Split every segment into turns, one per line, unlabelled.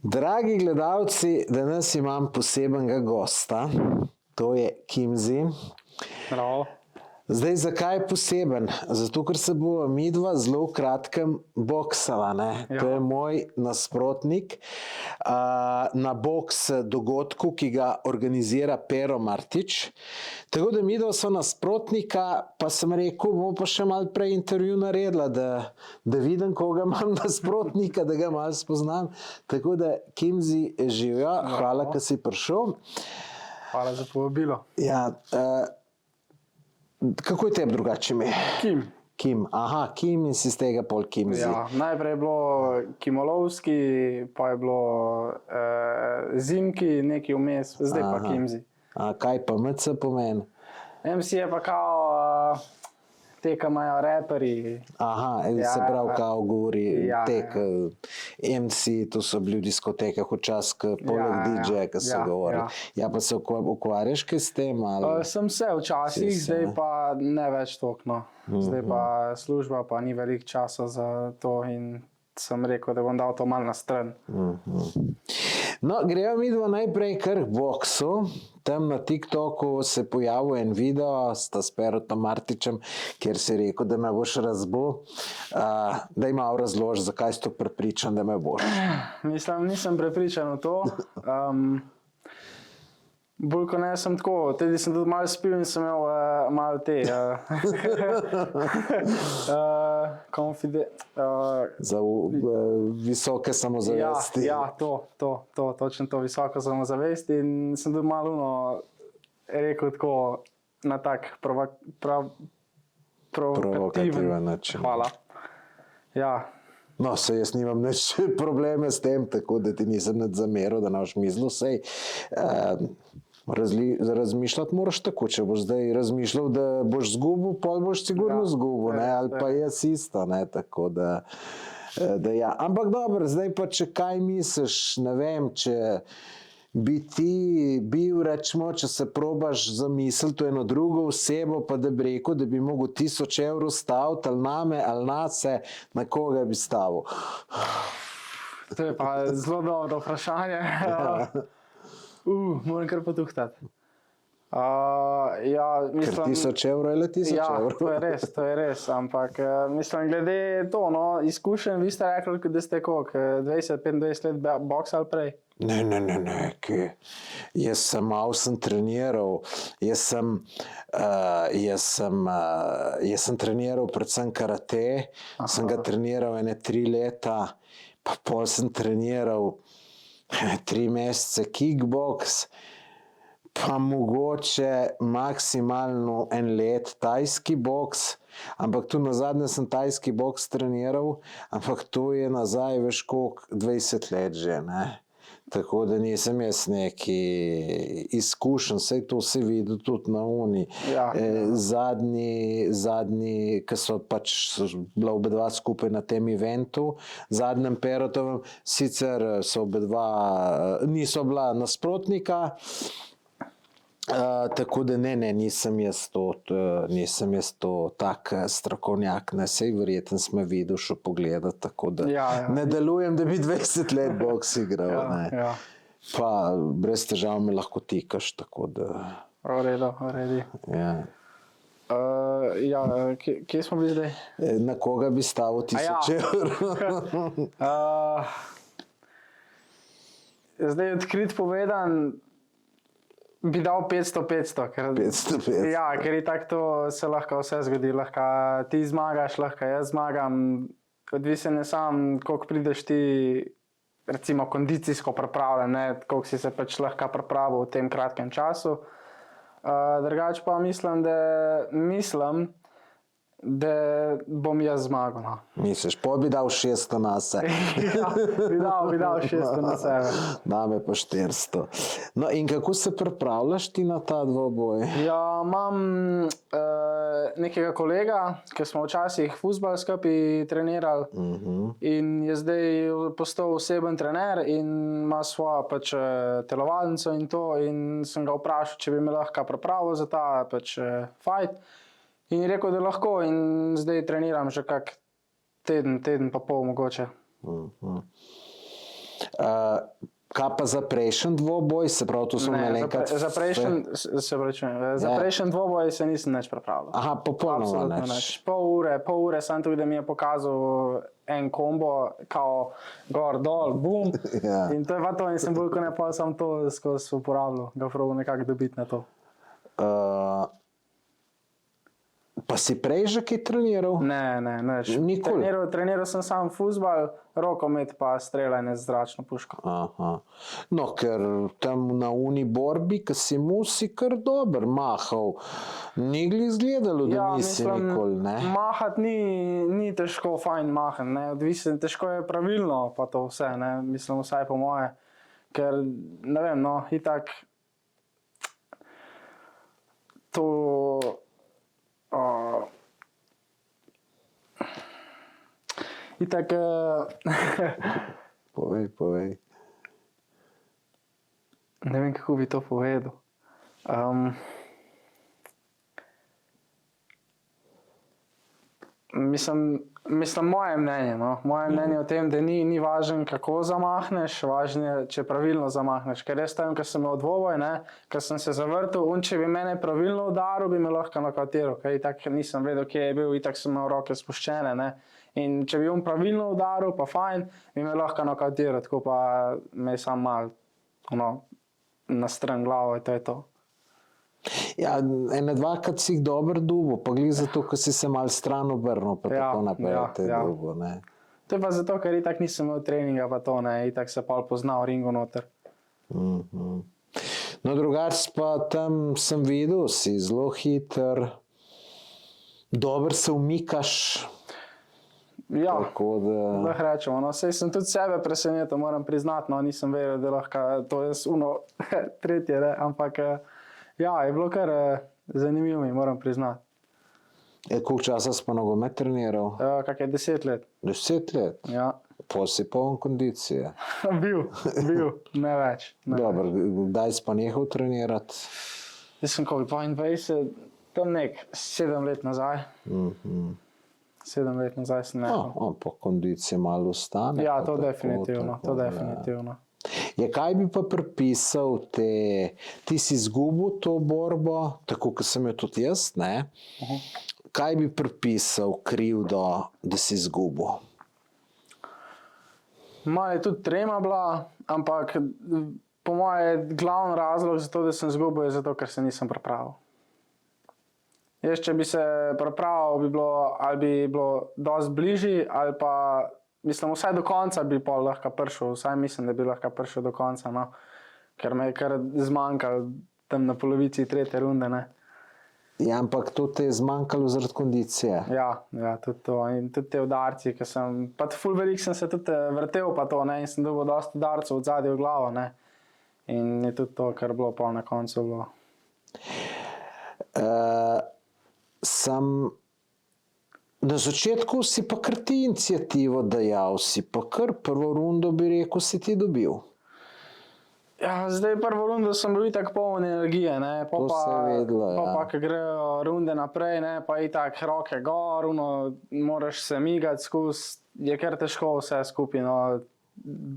Dragi gledalci, danes imam posebenega gosta, to je Kimzi.
Bravo.
Zdaj, zakaj je poseben? Zato, ker se bo midva zelo v kratkem boksala, ne?
Ja.
To je moj nasprotnik na boks dogodku, ki ga organizira Pero Martič. Tako da midva so nasprotnika, pa sem rekel, bo pa še malo prej intervju naredila, da vidim, koga imam nasprotnika, da ga malo spoznam. Tako da, Kimzi, živjo, hvala, ker si prišel.
Hvala za povabilo.
Ja, kako je tebi drugače ime?
Kim.
Kim, aha, Kim in si z tega pol Kimzi.
Ja, najprej je bilo Kimolovski, pa je bilo Zimki, neki vmes, zdaj pa Kimzi.
A kaj pa MC pomeni?
MC je pa kao te, ki imajo reperi.
Aha, se pravi, kao govori tek, MC, to so bili v diskotekah včasih, poleg DJ-ja, ki so govorili. Ja, pa se ukvarjaš kaj s tem?
Sem se včasih, zdaj pa ne več toliko, no. Zdaj pa služba, pa ni veliko časa za to in sem rekel, da bom dal to malo na stran.
No, greva midva najprej kar k boksu. Tam na TikToku se pojavil en video, sta s Perotom Martičem, kjer si rekel, da me boš razbil. Daj malo razloži, zakaj si to prepričan, da me boš.
Mislim, nisem prepričan v to. Bolj ko ne sem tako, tudi sem tudi malo spil in sem imel malo te
za visoke samozavesti.
Ja, točno to, visoko samozavesti in sem tudi malo rekel tako na tak provokativen
način.
Hvala. Ja.
No, sej jaz nimam nič probleme s tem, tako da ti nisem nič zameril, da ne boš mislil, sej razmišljati moraš tako, če boš zdaj razmišljal, da boš zgubil, pol boš sigurno zgubil, ne, ali pa jaz isto, ne, tako da ja. Ampak dobro, zdaj pa, če kaj misliš, ne vem, če bi ti bil, rečemo, če se probaš zamisliti v eno drugo osebo, pa da bi rekel, da bi mogel 1000 evrov staviti, ali name, ali nase, na koga bi stavil?
To je pa zelo dobro vprašanje. Moram kar potuhtati. Ja, mislim...
Ker 1000 evrov je le 1000 evrov.
Ja, to je res, ampak mislim, glede to, no, izkušen, vi ste rekli, da ste koliko, 20-25 let boksali prej?
Ne, jaz sem treniral, jaz sem treniral predvsem karate, sem ga treniral 3 leta, pa pol sem treniral 3 mesece kickboks, pa mogoče maksimalno 1 let tajski boks, ampak tu nazadnje sem tajski boks treniral, ampak to je nazaj, veš koliko, 20 let že, ne. Tako da nisem jaz neki izkušen, saj to si videl tudi na uni. Zadnji, ki so pač bila obedva skupaj na tem eventu, zadnjem Perotovem, sicer so obedva, niso bila nasprotnika, tako da nisem jaz to tak strokovnjak, ne, sej verjetno sem videl še pogledati, tako da ne delujem, da bi 20 let boks igral, ne. Pa brez težav me lahko tikaš, tako da...
V redu. Ja, kje smo bili zdaj?
Na koga bi stavil 1000 evrov?
Zdaj odkrit povedan, bi dal 500.
500.
Ja, ker je tako to, se lahko vse zgodi, lahko ti zmagaš, lahko jaz zmagam, odvisen je sam, koliko prideš ti, recimo, kondicijsko pripravljen, ne, koliko si se pač lahko pripravil v tem kratkem času. Drugače pa mislim, da bom jaz zmagal, no.
Misliš, pol bi dal 600 na se.
Ja, bi dal 600 na sebe.
Dame pa 400. No, in kako se pripravljaš ti na ta dvoboj?
Ja, imam nekega kolega, ki smo včasih fuzbal skupaj trenirali in je zdaj postal oseben trener in ima svojo pač telovadnico in to, in sem ga vprašal, če bi me lahko pripravil za ta pač fight. In je rekel, da lahko, in zdaj treniram že kak teden pa pol mogoče.
Kaj pa za prejšnji dvoboj, se pravi, to smo imeli enkrat?
Za prejšnji dvoboj se nisem nič pripravljal.
Aha, popolnoma
nič. Pol ure sem tudi, da mi je pokazal en kombo, kao gor, dol, bum.
Ja.
In to je pa to, in sem bolj kot ne pa sam to skozi uporabljal, ga probal nekako dobiti na to.
Pa si prej že kaj treniral?
Ne, nič.
Nikoli?
Treniral sem sam fuzbal, rokomet pa streljanje z zračno puško.
Aha. No, ker tam na Uniborbi, ki si mu si kar dober mahal, ni glih izgledalo, da nisi nikoli, ne?
Mahati ni težko fajn mahati, ne, odvisno, težko je pravilno pa to vse, ne, mislim vsaj po moje, ker, ne vem, no, itak to... Itak...
Povej.
Ne vem, kako bi to povedal. Mislim, moje mnenje, no? Moje mnenje o tem, da ni važno, kako zamahneš, važno je, če pravilno zamahneš. Ker jaz tam, ko sem imel dvoboj, ko sem se zavrtel, če bi mene pravilno udaril, bi me lahko nokatiral, ker itak nisem vedel, kje je bil, itak sem imel roke spuščene, ne. In če bi on pravilno udaril, pa fajn, bi me lahko nokatiral, tako pa me je sam mal, na stran glavo, to je to.
Ja, ene dvakrat si jih dober dubo, pa glih zato, ko si se mal stran obrnil, pa tako naprej te dubo, ne.
To je pa zato, ker itak nisem imel treninga, pa to, ne, itak se pa pozna v ringu noter.
No, drugače pa tam sem videl, si zelo hiter, dober se umikaš.
Ja,
tako da...
da rečemo, no, sej sem tudi sebe presenetil, moram priznati, no, nisem veril, da lahko to je tretje, ne, ampak ja, je bilo kar zanimivo mi, moram priznati.
Koliko časa si pa nogomet treniral?
Kak je 10 let.
10 let?
Ja.
Pol si poln kondicije.
Bil, ne več.
Dobro, kdaj si pa nehal trenirati?
Jaz sem koliko, 22, tam 7 let nazaj. 7 let nazaj sem nehal.
Pa kondicija malo ostane.
Ja, to definitivno, to definitivno.
Ja, kaj bi pa pripisal ti si izgubil to borbo, tako kot sem jo tudi jaz, ne? Kaj bi pripisal krivdo, da si izgubil?
Malo je tudi trema bila, ampak po moje glavni razlog za to, da sem izgubil, je zato, ker se nisem pripravil. Jaz, če bi se pripravil, ali bi bilo dosti bližji, ali pa mislim, vsaj do konca bi pa lahko prišel, vsaj mislim, da bi lahko prišel do konca, no. Ker me je kar zmanjkalo tam na polovici 3. runde, ne.
Ja, ampak to te je zmanjkalo zaradi kondicije.
Ja, tudi to. In tudi te udarci, ki sem, pa ful velik sem se tudi vrtel pa to, ne, in sem dobil dosti udarcev od zadaj v glavo, ne. In je tudi to, kar bilo pa na koncu bilo.
Na začetku si pa kar ti iniciativo dajal, si pa kar prvo rundo bi rekel, si ti dobil.
Ja, zdaj prvo rundo sem bil itak poln energije, ne,
To se je vedelo, ja.
Pa ko grejo runde naprej, ne, pa itak roke gor, moraš se migati skozi, je kar težko vse skupaj, no,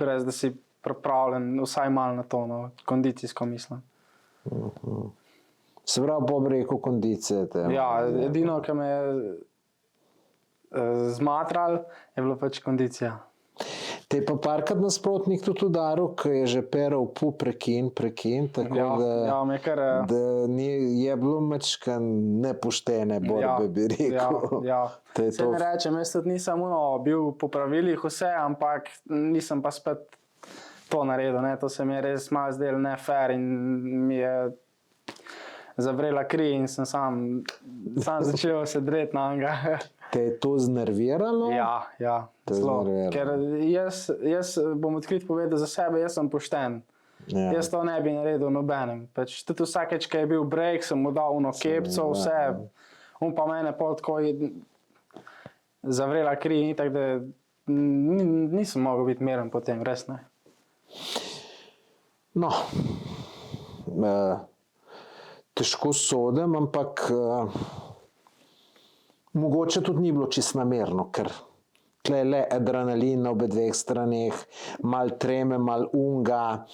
brez da si pripravljen vsaj malo na to, no, kondicijsko mislim.
Se pravi, bo rekel kondicije te.
Ja, edino, ki me je zmatral, je bilo pač kondicija.
Te pa parkrat nasprotnik tudi udaril, ki je že peral prekin, tako da je bilo mečkan nepoštene borbe, bi rekel.
Ja. Se ne rečem, jaz tudi nisem bil po pravilih vse, ampak nisem pa spet to naredil, ne, to se mi je res malo zdelo ne fair in mi je zavrela kri in sem sam začel se dreti na njega.
Te je to znerviralo?
Ja, zelo. Ker jaz bom odkrit povedal za sebe, jaz sem pošten.
Ja.
Jaz to ne bi naredil nobenem. Pač tudi vsakeč, ko je bil break, sem mu dal kepco, vse. On pa mene pol tako zavrela kri in tako, da nisem mogel biti miren potem, res ne.
No, težko sodim, ampak mogoče tudi ni bilo čisto namerno, ker tle le adrenalin na obe dveh straneh, mal treme, mal unga,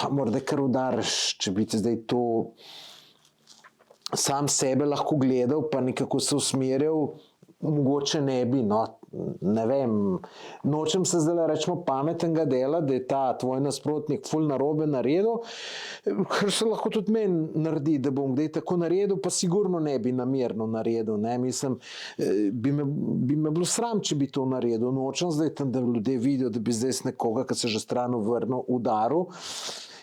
pa morda kar udariš, če bi te zdaj to sam sebe lahko gledal, pa nekako se usmerjal, mogoče ne bi, no, ne vem, nočem se zdaj rečemo pametnega dela, da je ta tvoj nasprotnik ful narobe naredil, kar se lahko tudi meni naredi, da bom kdaj tako naredil, pa sigurno ne bi namerno naredil, ne, mislim, bi me bilo sram, če bi to naredil, nočem zdaj tam, da ljudje vidijo, da bi zdaj nekoga, ki se že strano vrnil, udaril.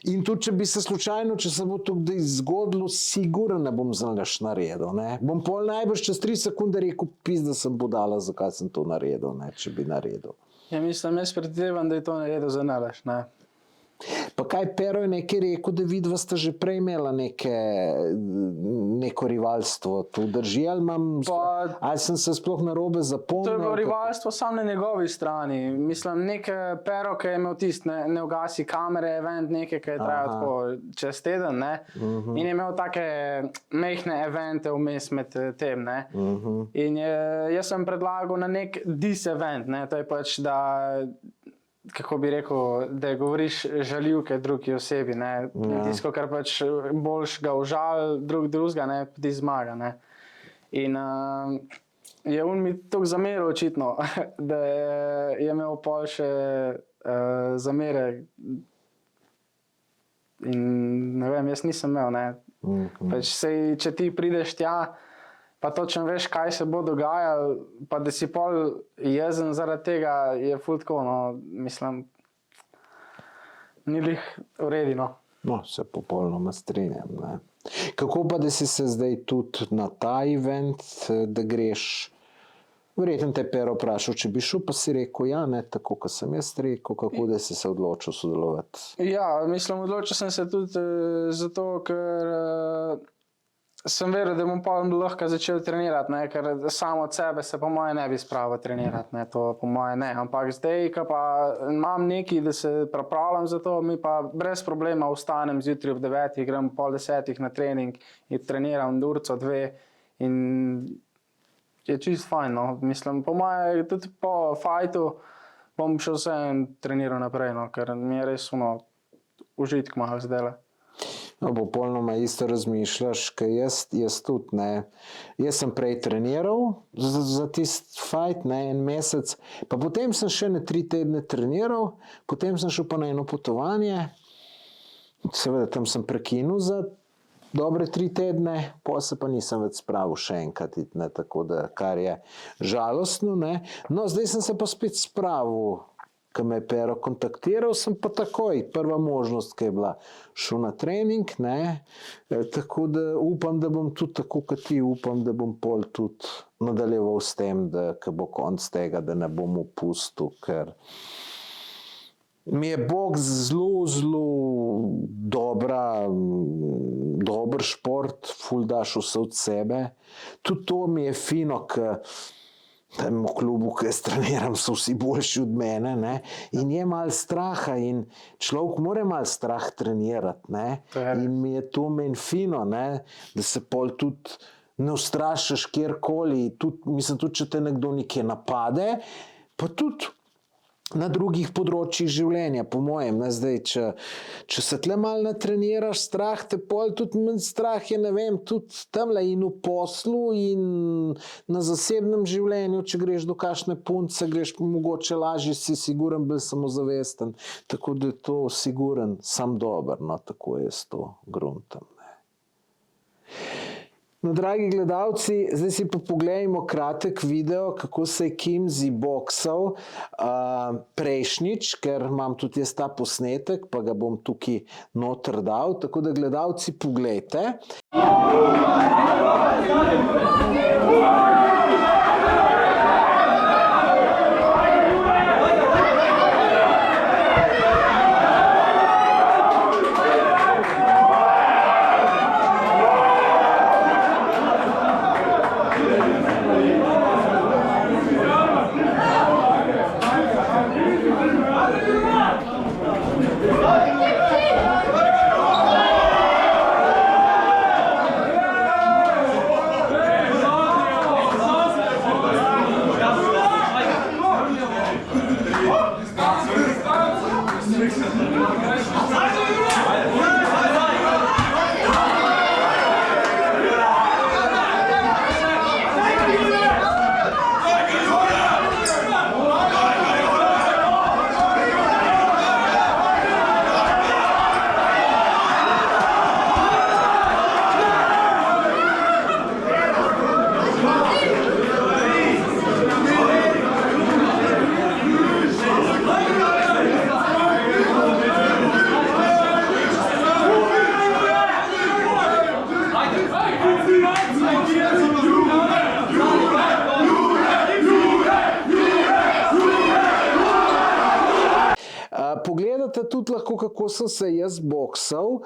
In tudi, če bi se slučajno, če se bo to kdaj zgodilo, sigurno ne bom zanalaš naredil, ne. Bom pol najbrž čez 3 sekunde rekel, pizda sem budala, zakaj sem to naredil, ne, če bi naredil.
Ja, mislim, jaz predvidevam, da je to naredil zanalaš, ne.
Pa kaj, Pero je nekaj rekel, da vidva sta že prej imela neko rivalstvo, to drži, ali sem se sploh narobe zapomnil?
To je bilo rivalstvo samo na njegovi strani, mislim, Pero, ki je imel tist, ne ugasi kamere, event nekaj, ki je trajal tako čez teden, ne, in je imel take mehne evente vmes med tem, ne, in jaz sem predlagal na nek dis event, ne, to je pač, da kako bi rekel, da govoriš žaljivke drugi osebi, ne, tisto, kar pač boljš ga užal drugega, ne, ti zmaga, ne. In je on mi toliko zameril očitno, da je imel pol še zamere in ne vem, jaz nisem imel, ne. Pač sej, če ti prideš tja, pa točno veš, kaj se bo dogajalo, pa da si pol jezen zaradi tega, je ful tako, no, mislim, ni lih v redu, no.
No, se popolnoma strinjam, ne. Kako pa, da si se zdaj tudi na ta event, da greš, verjetno te je Pero vprašal, če bi šel, pa si rekel, ja, ne, tako, kot sem jaz rekel, kako da si se odločil sodelovati?
Ja, mislim, odločil sem se tudi zato, ker sem veril, da bom pa lahko začel trenirati, ne, ker samo od sebe se po moje ne bi spravil trenirati, ne, to po moje ne, ampak zdaj, ko pa imam nekaj, da se pripravljam za to, mi pa brez problema vstanem zjutraj ob 9, grem pol 10 na trening in treniram urco, 2 in je čisto fajn, no, mislim, po moje tudi po fajtu bom šel vsem treniral naprej, no, ker mi je res užitk malo zdajle.
No, popolnoma isto razmišljaš, kaj jaz tudi, ne. Jaz sem prej treniral za tist fajt, ne, 1 mesec, pa potem sem še 3 tedne treniral, potem sem šel pa na eno potovanje, seveda tam sem prekinil za dobre 3 tedne, potem se pa nisem več spravil še enkrat, ne, tako da, kar je žalostno, ne. No, zdaj sem se pa spet spravil, ko me je Pero kontaktiral, sem pa takoj, prva možnost, ki je bila, šel na trening, ne, tako da upam, da bom tudi tako kot ti, upam, da bom pol tudi nadaljeval s tem, da ko bo konc tega, da ne bom opustil, ker mi je boks zelo dober šport, ful daš vse od sebe, tudi to mi je fino, ker tam v klubu, ki jaz treniram, so vsi boljši od mene, ne, in je malo straha in človek mora malo strah trenirati, ne, in mi je to meni fino, ne, da se pol tudi ne ustrašiš kjerkoli, mislim, tudi če te nekdo nekje napade, pa tudi na drugih področjih življenja, po mojem, ne, zdaj, če se tle malo natreniraš, strah te pol, tudi manj strah je, ne vem, tudi tamle in v poslu in na zasebnem življenju, če greš do kakšne punce, greš mogoče lažje, si siguren, bolj samozavesten, tako da je to siguren, sam dober, no, tako jaz to gruntam, ne. No, dragi gledalci, zdaj si pa pogledajmo kratek video, kako se je Kimzi boksal prejšnjič, ker imam tudi jaz ta posnetek, pa ga bom tukaj noter dal, tako da gledalci poglejte. Pogledate tudi lahko, kako sem se jaz boksal.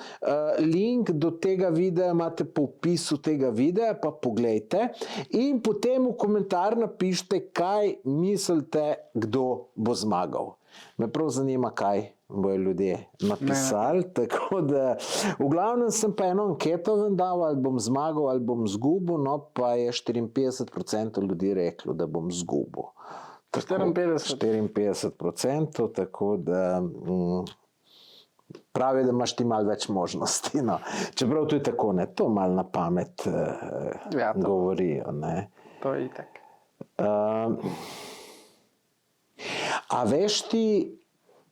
Link do tega videa imate po opisu tega videa, pa poglejte. In potem v komentar napišite, kaj mislite, kdo bo zmagal. Me prav zanima, kaj bojo ljudje napisali. Tako da, v glavnem sem pa eno anketo dal, ali bom zmagal, ali bom izgubil, no pa je 54% ljudi reklo, da bom izgubil. 54%, tako da pravi, da imaš ti malo več možnosti. No. Čeprav to je tako, ne, to malo na pamet govorijo. Ne.
To je itak.
A veš ti,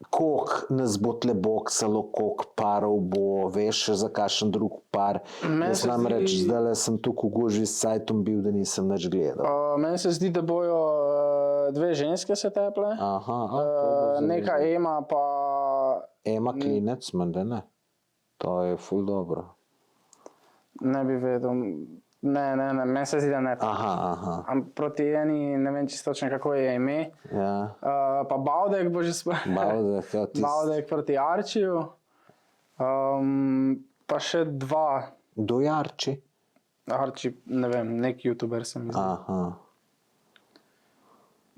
koliko nas bo tle boksalo, koliko parov bo, veš še za kakšen drug par? Jaz namreč zdajle sem tukaj v gužvi s sajtom bil, da nisem nič gledal.
Meni se zdi, da bojo dve ženske se teple. Neka Ema pa...
Ema Klinec, menda ne. To je ful dobro.
Ne bi vedel. Ne, meni se zdi, da ne. Proti eni, ne vem čisto točno, kako je ime. Pa Bavdek bo že Bavdek proti Arčiju. Pa še dva.
Kdo je Arči?
Arči, ne vem, nek youtuber sem izdelal.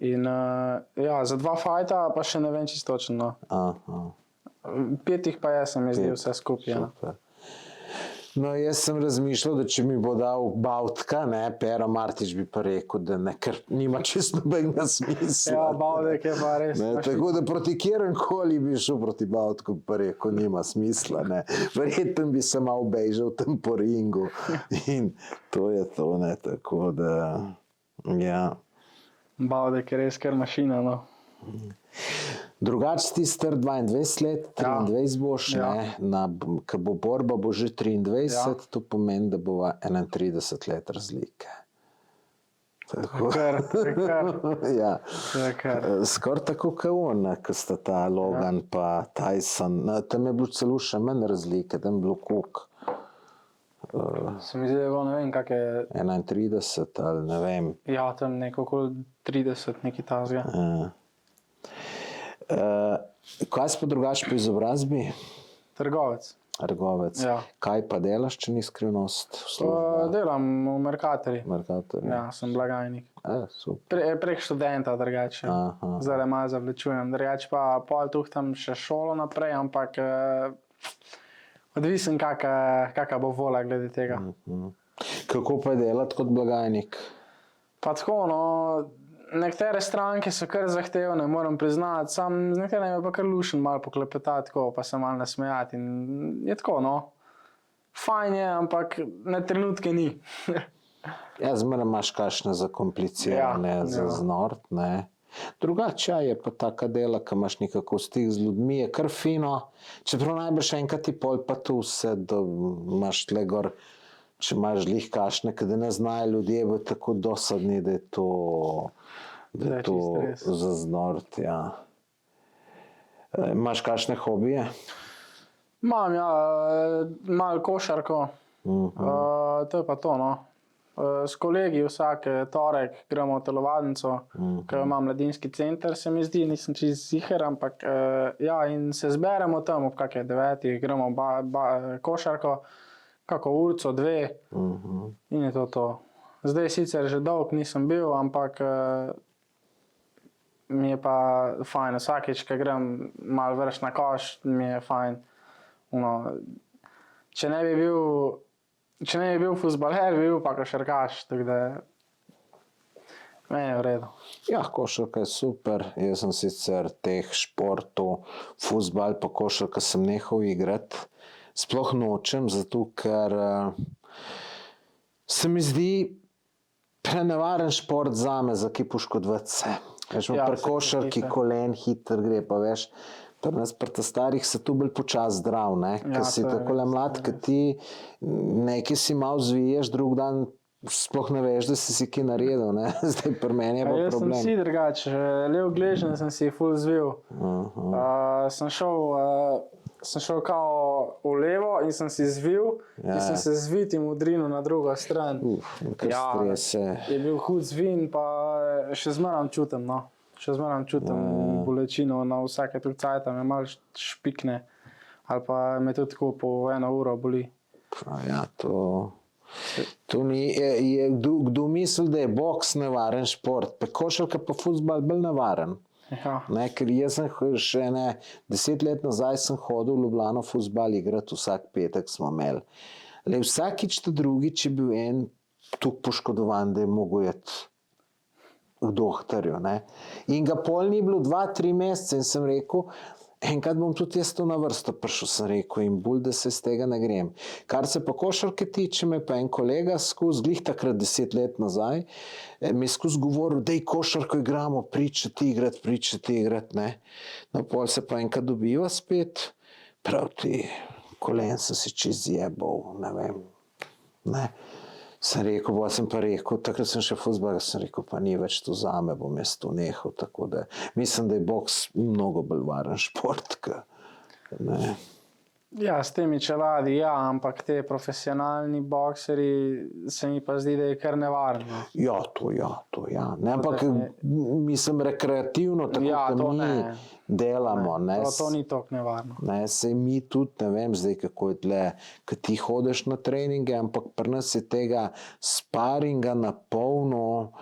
In za dva fajta pa še ne vem čisto točno. 5 pa jaz sem izdelal vse skupaj. No, jaz sem razmišljal, da če mi bo dal Bavdka, ne, Pero Martič bi pa rekel, da ne, ker nima čisto nobenega smisla. Ja, Bavdek je pa res.
Ne, tako da proti kjerenkoli bi šel proti Bavdku, pa rekel, nima smisla, ne. Verjetno bi se malo bežal tam po ringu in to je to, ne, tako da, ja.
Bavdek je res kar mašina, no.
Drugače ti star 22 let, 23 boš, ne, ko bo borba, bo že 23, to pomeni, da bova 31 let razlike. Skoraj tako kot on, ko sta ta Logan pa Tyson, tam je bilo celo še manj razlike, tam je bilo koliko.
Se mi zdi, da je bilo, ne vem, kak je...
31 ali ne vem.
Ja, tam neko okoli 30, neki tazga.
Kaj si pa drugače po izobrazbi?
Trgovec.
Kaj pa delaš, če ni skrivnost?
Delam v Mercatorju. Ja, sem blagajnik.
Super.
Prek študenta drugače. Zdaj malo zavlečujem. Drugače pa pol tuhtam še šolo naprej, ampak odvisen kaka bo vola glede tega.
Kako pa je delati kot blagajnik?
Pa tako, no, nekatere stranke so kar zahtevne, moram priznati, sam z nekaterimi je pa kar lušen malo poklepetati, pa se malo nasmejati in je tako, no. Fajn je, ampak na trenutke ni.
Ja, zmeraj imaš kakšne zakomplicirane, zaznort, ne. Drugače je pa taka dela, ko imaš nekako stik z ljudmi, je kar fino, čeprav najbrž enkrat ti pol pa tu vse, da imaš tle gor, če imaš glih kakšne, kada ne znajo ljudje, bo tako dosadni, da je to zaznort, ja. Imaš kakšne hobije?
Imam, ja, malo košarko, to je pa to, no. S kolegi vsak torek gremo v telovadnico, ker ima mladinski center, se mi zdi, nisem čisto ziher, ampak ja, in se zberemo tam ob kakih 9, gremo košarko, kako urco, 2 in je to. Zdaj sicer že dolg nisem bil, ampak mi je pa fajn, vsakič, ko grem malo vrš na koš, mi je fajn. Če ne bi bil fuzbaler, bi bil pa košarkaš, tako da Meni je v redu.
Ja, košarka je super, jaz sem sicer teh športov, fuzbal pa košarka sem nehal igrati. Sploh nočem, zato ker se mi zdi prenevaren šport zame, za ki poškodovati se. Veš,
Ja,
pri
se
košarki
hitro.
kolen hitro gre, pa veš, pri nas pri ta starih se tu bolj počas zdrav, ne?
Ja,
Ker si
to je
takole
res,
mlad, ker ti nekaj si malo zviješ, drug dan sploh ne veš, da si kaj naredil, ne? Zdaj pri meni je pa
Jaz sem
problem.
si drugače, lev gležen sem si ful zvil. Sem šel kao v levo in sem si zvil
Ja.
in sem se zvitim udrinil na drugo stran.
Kar strese.
Je bil hud zvin, pa še zmeraj čutim, no. Še zmeraj čutim bolečino na vsake toliko cajta, me malo špikne. Ali pa me tudi tako po 1 uro boli.
Ja, to ni, kdo misli, da je boks nevaren šport, pa košarka pa fuzbal bolj nevaren.
Ja.
Ne, ker jaz sem še 10 let nazaj sem hodil v Ljubljano fuzbal igrati, vsak petek smo imeli. Le vsakič ta drugič je bil en tukaj poškodovan, da je mogel iti k doktorju. Ne. In ga pol ni bilo 2-3 mesece in sem rekel, enkrat bom tudi jaz to na vrsto prišel, sem rekel, in bolj, da se z tega ne grem. Kar se pa košarke tiče, me pa en kolega skozi, glih takrat 10 let nazaj, mi je skozi govoril, dej košarko igramo, pričati igrati, ne. No, pol se pa enkrat dobiva spet, prav ti, kolen sem si čez zjebal, ne vem, ne. Sem rekel, takrat sem še fuzbal, sem rekel, pa ni več to zame, bom jaz to nehal, tako da mislim, da je boks mnogo bolj varen šport, ne.
Ja, s temi čeladi, ja, ampak te profesionalni bokseri se mi pa zdi, da je kar nevarno.
Ja, to ja. Ne, ampak mislim rekreativno, tako
Ja,
kot
to
mi
ne.
delamo. Ne,
To ni toliko nevarno.
ne, sej mi tudi, ne vem zdaj, kako je tle, ko ti hodiš na treninge, ampak pri nas je tega sparinga na polno,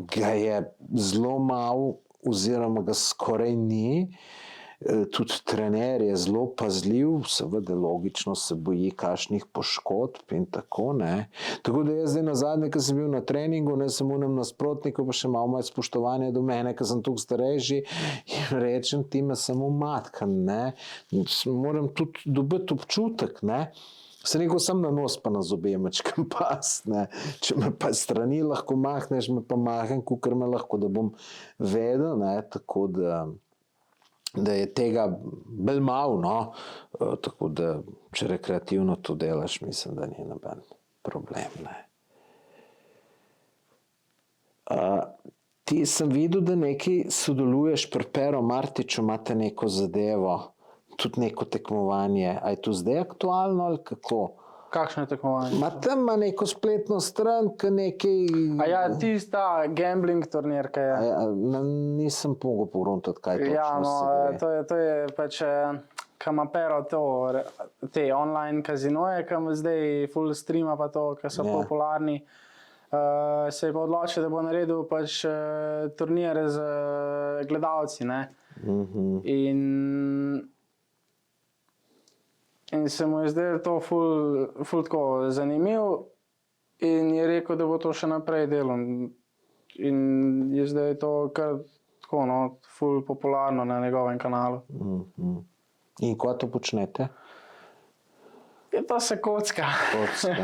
ga je zelo malo oziroma ga skoraj ni. Tudi trener je zelo pazljiv, seveda logično se boji kakšnih poškodb in tako, ne. Tako da jaz zdaj nazadnje, ko sem bil na treningu, ne, sem onem nasprotniku, pa še malo moje spoštovanje do mene, ker sem toliko starejši, in rečem, ti me samo matkam, ne. Moram tudi dobiti občutek, ne. Sem rekel, sem na nos pa na zobe mačkam past, ne. Če me pa strani lahko mahneš, me pa mahnem, kakor me lahko, da bom vedel, ne, tako da je tega bolj malo, no, tako da, če rekreativno to delaš, mislim, da ni noben problem, ne. Ti sem videl, da nekaj sodeluješ pri Pero Martiću, imate neko zadevo, tudi neko tekmovanje, a je to zdaj aktualno ali kako?
Kakšno je tekmovanje?
Tam ima neko spletno stran, ki nekaj...
A ja, tista gambling turnir, kaj je.
Nisem mogel pogruntati, kaj točno
Ja, no,
se gre.
to je pač, kam ima Pero te online kazinoje, kam zdaj full streama pa to, ki so
Ja.
popularni. Se je pa odločil, da bo naredil pač turnire z gledalci, ne. In se mu je zdaj to ful tako zanimiv in je rekel, da bo to še naprej delal. In je zdaj to kar tako, no, ful popularno na njegovem kanalu.
In ko to počnete?
In to se kocka.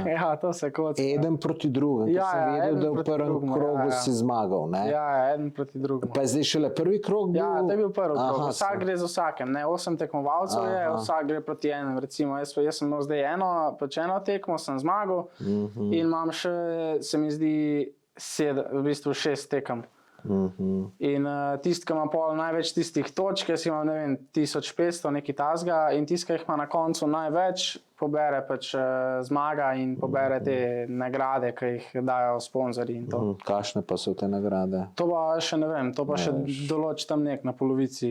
Ja, to se kocka.
Eden proti drugemu,
Ja,
sem
ja,
vedel,
eden
da v
proti
prvem
drugemu,
krogu
ja.
si zmagal, ne?
Ja, eden proti drugemu.
Pa je zdaj šele prvi krog bil?
Ja, to je bil prvi krog.
Aha,
Vsak gre z vsakem, ne, 8 tekmovalcev je,
Aha.
vsak gre proti enem. Recimo, jaz sem imel zdaj eno tekmo, sem zmagal in imam še, se mi zdi, v bistvu 6 tekem. In tisti, ki ima pol največ tistih točk, jaz imam, ne vem, 1500, nekaj tasga, in tisti, ki jih ima na koncu največ, pobere pač zmaga in pobere te nagrade, ki jih dajo sponzorji in to.
Kakšne pa so te nagrade?
To pa še ne vem, to pa še določi tam nek na polovici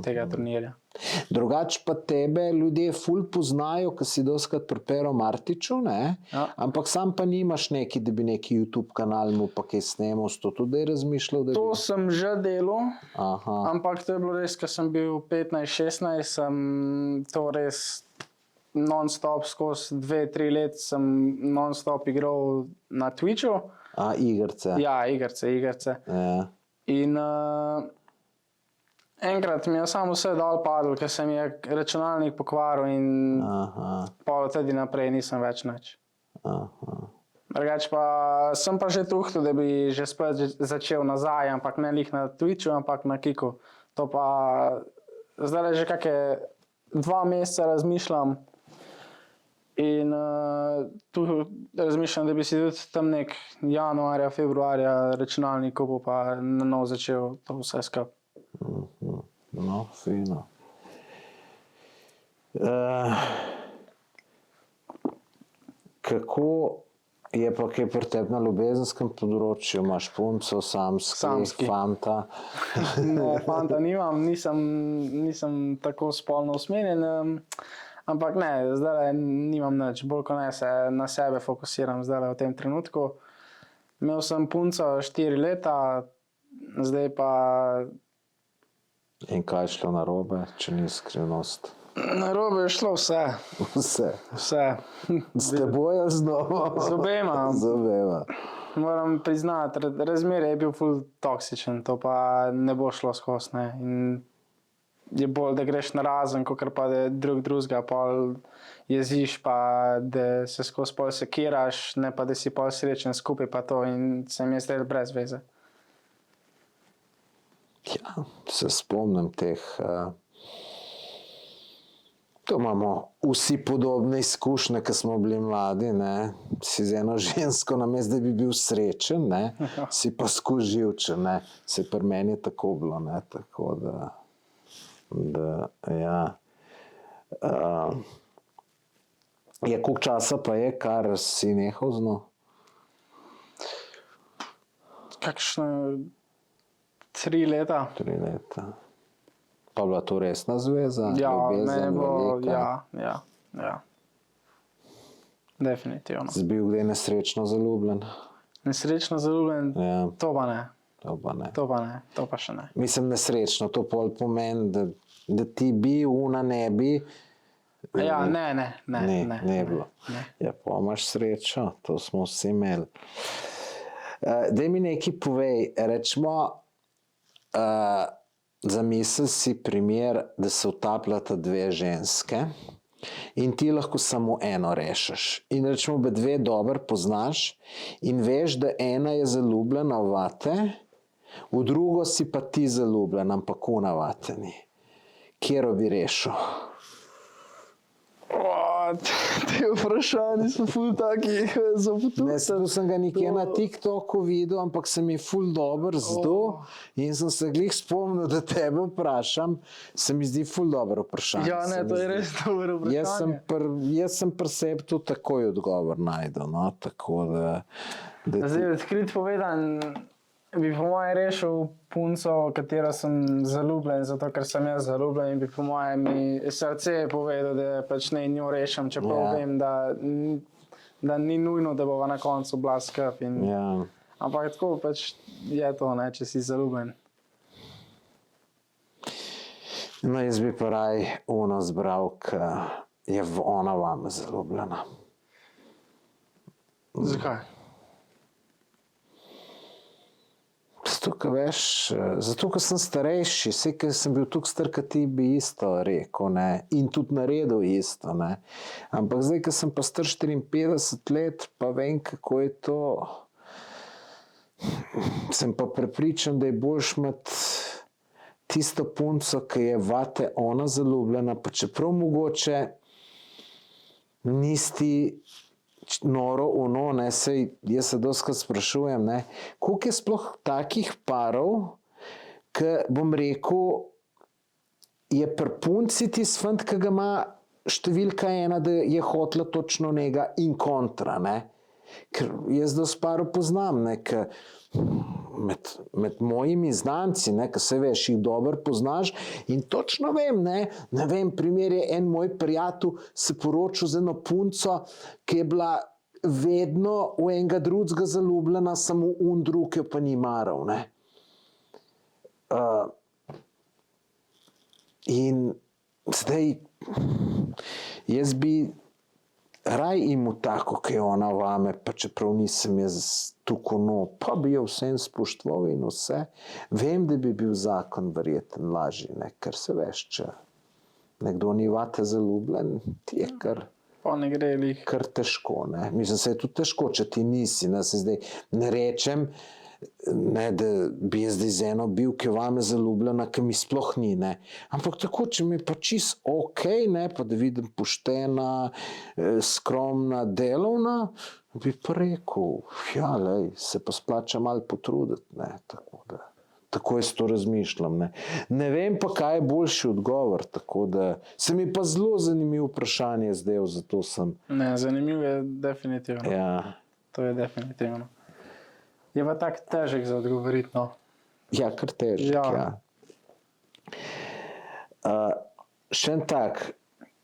tega turnirja.
Drugač pa tebe ljudje ful poznajo, ki si doskrat pri Pero Martiću, ne?
Ja.
Ampak sam pa nimaš neki, da bi neki YouTube kanal mu pa kaj snemal, s to tudi razmišljal, da bi...
To sem že delal,
Aha.
ampak to je bilo res, ko sem bil 15-16, sem to res non-stop skozi 2-3 let sem non-stop igral na Twitchu.
Igrice.
Ja, igrice.
Ja.
In enkrat mi je samo vse dol padlo, ker se mi je računalnik pokvaril in pol tudi naprej nisem več nič. Drugač pa sem pa že tuhtal, da bi že spet začel nazaj, ampak ne lih na Twitchu, ampak na Kiku. To pa zdaj že kakšne 2 meseca razmišljam in tu razmišljam, da bi si tudi tam nek januarja, februarja računalnik kupil pa na nov začel to vse skupaj.
No, fino. Kako je pa kaj pri tebi na ljubezenskem področju? Imaš punco, samski, fanta?
Ne, fanta nimam, nisem tako spolno usmerjen, ampak ne, zdaj nimam nič, bolj kot ne se na sebe fokusiram zdaj v tem trenutku. Imel sem punco 4 leta, zdaj pa...
In kaj je šlo narobe, če ni skrivnost?
Narobe je šlo vse.
Vse. S teboj ali z novo?
Z obema.
Z obema.
Moram priznati, razmerje je bil ful toksičen, to pa ne bo šlo skozi, ne. In je bolj, da greš narazen, kakor pa da drugega pol jeziš, pa da se skozi pol sekiraš, ne pa da si pol srečen skupaj pa to in se mi je zdelo brez veze.
Ja, se spomnim teh... To imamo vsi podobne izkušnje, ko smo bili mladi, ne. Si z eno žensko, namesto da bi bil srečen, ne, si pa skozi živčen, ne. Se pri meni je tako bilo, ne, tako da ja. Koliko časa pa je, kar si nehal z njo?
Kakšne 3 leta.
3 leta. Pa bila to resna zveza?
Ja,
ljubezen, velika?
Ja. Definitivno.
Si bil kdaj nesrečno zaljubljen?
Nesrečno zaljubljen?
Ja.
To pa ne.
To pa ne.
To pa še ne.
Mislim, nesrečno, to pol pomeni, da ti bi, ona ne bi.
Ja, ne.
Ne bilo.
Ne.
Ja, pa imaš srečo, to smo vsi imeli. Daj mi nekaj povej, rečemo, zamisli si primer, da se utapljata 2 ženske in ti lahko samo eno rešiš. In rečemo, da 2 dobro poznaš in veš, da ena je zaljubljena vate, v drugo si pa ti zaljubljen, ampak ona vate ni. Katero bi rešil?
Te vprašanje so ful taki zapotutni.
Ne, sem ga nekje na TikToku videl, ampak se mi je ful dobro zdel in sem se glih spomnil, da tebe vprašam. Se mi zdi ful dobro vprašanje.
Ja, ne, to je res dobro vprašanje.
Jaz sem pri sebi tu takoj odgovor najdel, no, tako da...
Zdaj, odkrit povedan, bi po moje rešil punco, katero sem zaljubljen, zato ker sem jaz zaljubljen in bi po moje mi srce povedal, da pač ne njo rešim, čeprav vem, da ni nujno, da bova na koncu bila skupaj. Ampak tako pač je to, ne, če si zaljubljen.
No, jaz bi pa raj ono zbral, ki je ona vame zaljubljena.
Zakaj?
Zato, ker sem starejši, vse, ker sem bil tukaj star, kot ti bi isto rekel, ne, in tudi naredil isto, ne. Ampak zdaj, ker sem pa star 54 let, pa vem, kako je to, sem pa prepričan, da je boljše imeti tisto punco, ki je vate ona zaljubljena, pa čeprav mogoče nisi noro ono, ne, sej jaz se dostikrat sprašujem, ne, koliko je sploh takih parov, ki, bom rekel, je pri punci tisti fant, ki ga ima številka 1, da je hotela točno njega in kontra, ne. Ker jaz dosti parov poznam, ne, ki med mojimi znanci, ne, ki se veš, jih dobro poznaš in točno vem, ne vem, primer je en moj prijatelj se poročil z eno punco, ki je bila vedno v enega drugega zaljubljena, samo drug jo pa ni maral, ne. In zdaj, jaz bi raj imu tako, ki je ona vame, pa čeprav nisem jaz tukaj pa bi jo vsem spoštoval in vse. Vem, da bi bil zakon verjeten lažji, ne? Ker se veš, če nekdo ni vate zaljubljen, ti je
Pa ne gre lih.
kar težko. Ne? Mislim, se je tudi težko, če ti nisi. Ne? Se zdaj ne rečem, ne, da bi jaz zdaj z eno bil, ki je vame zaljubljena, ki mi sploh ni. Ne? Ampak tako, če mi je pa čist ok, ne? Pa da vidim poštena, skromna, delovna, bi pa rekel, ja, lej, se pa splača malo potruditi. Ne? Tako jaz to razmišljam. Ne vem pa, kaj je boljši odgovor, tako da se mi pa zelo zanimivo vprašanje zdaj, zato sem...
Ne, zanimivo je definitivno.
Ja,
To je definitivno. Je pa tak težek za odgovoriti, no.
ja kar težek,
Ja.
Še en tak,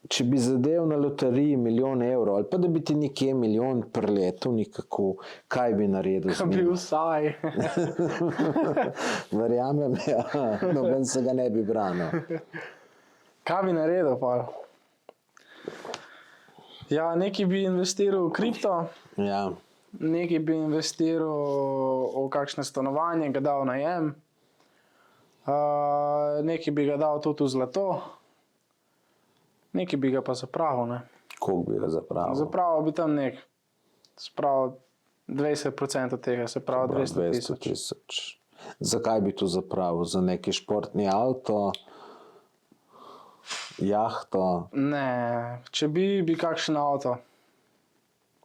če bi zadev na loteriji 1 milijon evrov, ali pa da bi ti nekje 1 milijon preletel nekako, kaj bi naredil z
Kam bi
njim?
vsaj.
Verjamem, ja, noben se ga ne bi branil.
Kaj bi naredil pa? Ja, nekaj bi investiral v kripto,
Ja,
nekaj bi investiral v kakšne stanovanje, ga dal najem, nekaj bi ga dal tudi v zlato, nekaj bi ga pa zapravil, ne.
koliko bi ga zapravil?
Zapravil bi tam spravil 20% tega, se pravi 200
200
tisoč.
000. Zakaj bi to zapravil? Za neki športni avto? Jahto?
Ne, če bi kakšen avto.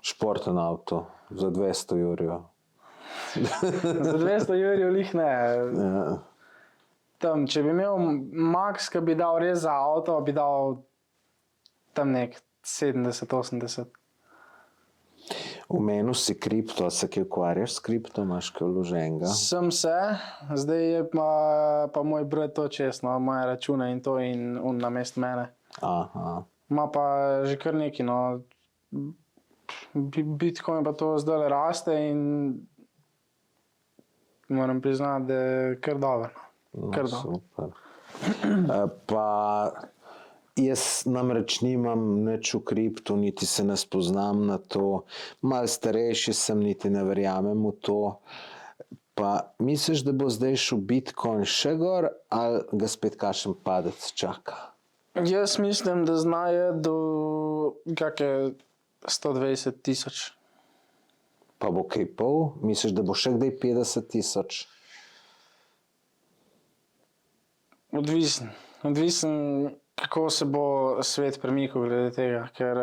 Športen avto za 200 jurjev.
Za 200 jurjev lih ne.
Ja.
Tam, če bi imel max, ki bi dal res za avto, bi dal tam nek 70-80.
Omenil si kripto, a se kaj ukvarjaš s kripto, imaš kaj vloženega?
Sem se, zdaj je pa moj brat to čestno, moje račune in to in on namest mene.
Aha.
Ma pa že kar neki, no. Bitcoin pa to zdaj raste in moram priznati, da je kar dobro.
No,
Kar dobro.
super. Pa jaz namreč nimam nič v kriptu, niti se ne spoznam na to. Mal starejši sem, niti ne verjamem v to. Pa misliš, da bo zdaj šel Bitcoin še gor, ali ga spet kakšen padec čaka?
Jaz mislim, da znaje do kakšne 120 tisoč.
Pa bo kaj pol? Misliš, da bo še kdaj 50 tisoč?
Odvisen, kako se bo svet premikal glede tega, ker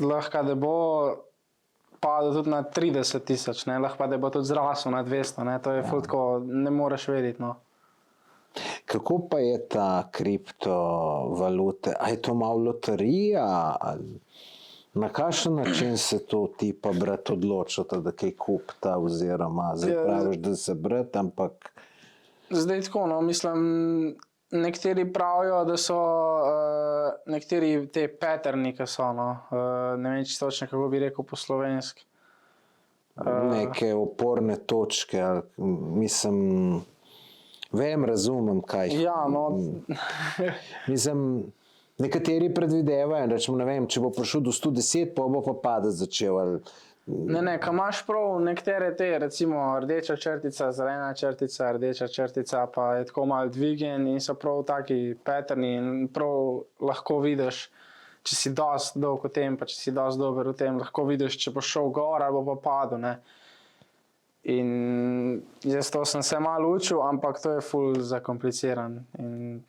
lahko da bo padel tudi na 30 tisoč, lahko pa da bo tudi zrasel na 200, ne? To je ful tako, ne moreš vedeti. No.
Kako pa je ta kriptovalute? A je to malo loterija? Ali na kakšen način se to ti pa brat odločata, da kaj kupta oziroma zdaj praviš, da se brat, ampak...
Zdaj tako, no, mislim, nekateri pravijo, da so nekateri te patterni, ki so, no, ne vem čisto točno, kako bi rekel po slovenski.
Neke oporne točke, mislim, vem, razumem, kaj.
Ja, no.
Mislim, nekateri predvidevajo, rečemo, ne vem, če bo prišel do 110, pa bo pa padec začel, ali...
Ne, ko imaš prav nekatere te, recimo rdeča črtica, zelena črtica, rdeča črtica, pa je tako malo dvigen in so prav taki patterni in prav lahko vidiš, če si dosti dolg v tem, pa če si dosti dober v tem, lahko vidiš, če bo šel gor ali bo pa padel, ne. In jaz to sem se malo učil, ampak to je ful zakompliciran in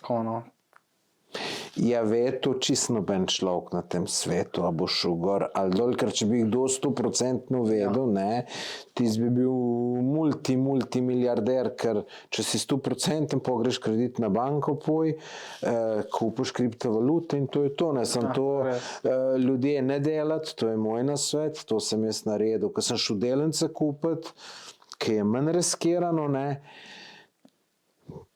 tako, no.
Ja, ve to čisto noben človek na tem svetu, a bo šel gor ali dol, ker če bi kdo 100% vedel, ne, ti bi bil multimiliarder, ker če si 100% pogreš kredit na banko, kupiš kriptovalute in to je to, ne, sem to ljudje ne delati, to je moj nasvet, to sem jaz naredil, ko sem šel delnice kupiti, ki je manj riskirano, ne,